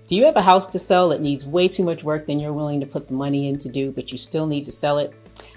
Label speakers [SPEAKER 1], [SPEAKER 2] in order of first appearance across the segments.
[SPEAKER 1] Do you have a house to sell that needs way too much work than you're willing to put the money in to do, but you still need to sell it?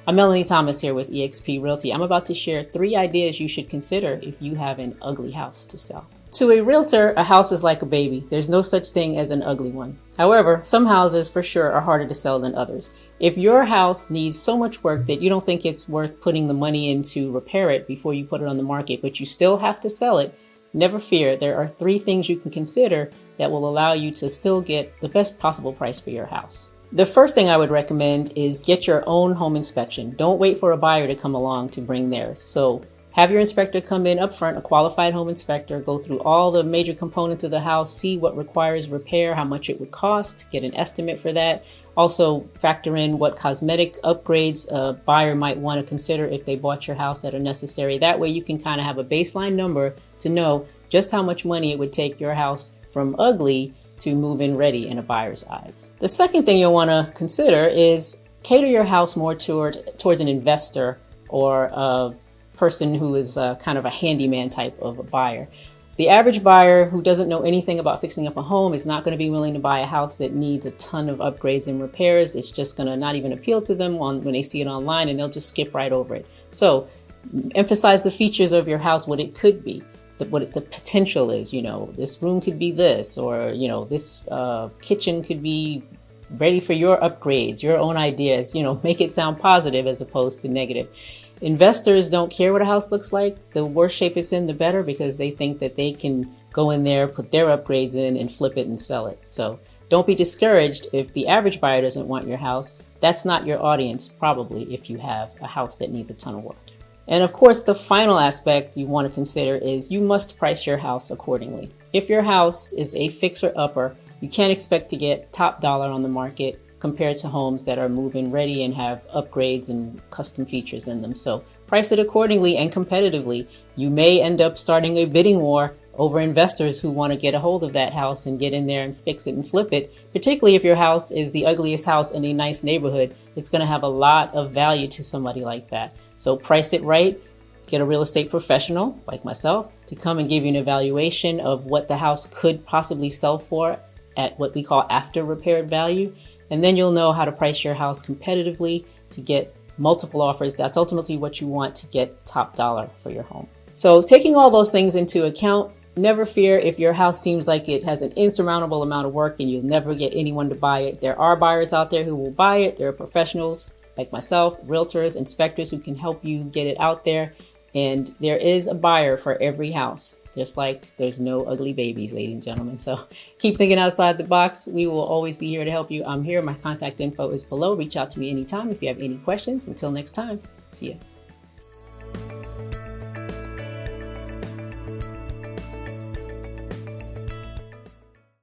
[SPEAKER 1] I'm Melanie Thomas here with eXp Realty. I'm about to share 3 ideas you should consider if you have an ugly house to sell. To a realtor, a house is like a baby. There's no such thing as an ugly one. However, some houses for sure are harder to sell than others. If your house needs so much work that you don't think it's worth putting the money in to repair it before you put it on the market, but you still have to sell it, never fear. There are 3 things you can consider that will allow you to still get the best possible price for your house. The first thing I would recommend is get your own home inspection. Don't wait for a buyer to come along to bring theirs. So have your inspector come in up front, a qualified home inspector, go through all the major components of the house, see what requires repair, how much it would cost, get an estimate for that. Also factor in what cosmetic upgrades a buyer might want to consider if they bought your house that are necessary. That way you can kind of have a baseline number to know just how much money it would take your house from ugly to move-in ready in a buyer's eyes. The second thing you'll want to consider is cater your house more towards an investor or a person who is kind of a handyman type of a buyer. The average buyer who doesn't know anything about fixing up a home is not going to be willing to buy a house that needs a ton of upgrades and repairs. It's just going to not even appeal to them when they see it online, and they'll just skip right over it. So emphasize the features of your house, what it could be, what the potential is. You know, this room could be this, or, you know, this kitchen could be ready for your upgrades, your own ideas. You know, make it sound positive as opposed to negative. Investors don't care what a house looks like. The worse shape it's in, the better, because they think that they can go in there, put their upgrades in, and flip it and sell it. So don't be discouraged if the average buyer doesn't want your house. That's not your audience, probably, if you have a house that needs a ton of work. And of course, the final aspect you want to consider is you must price your house accordingly. If your house is a fixer-upper, you can't expect to get top dollar on the market compared to homes that are move-in ready and have upgrades and custom features in them. So price it accordingly and competitively. You may end up starting a bidding war over investors who want to get a hold of that house and get in there and fix it and flip it. Particularly if your house is the ugliest house in a nice neighborhood, it's going to have a lot of value to somebody like that. So price it right. Get a real estate professional like myself to come and give you an evaluation of what the house could possibly sell for at what we call after repaired value. And then you'll know how to price your house competitively to get multiple offers. That's ultimately what you want to get top dollar for your home. So taking all those things into account, never fear if your house seems like it has an insurmountable amount of work and you'll never get anyone to buy it. There are buyers out there who will buy it. There are professionals like myself, realtors, inspectors who can help you get it out there. And there is a buyer for every house, just like there's no ugly babies, ladies and gentlemen. So keep thinking outside the box. We will always be here to help you. I'm here. My contact info is below. Reach out to me anytime if you have any questions. Until next time, see ya.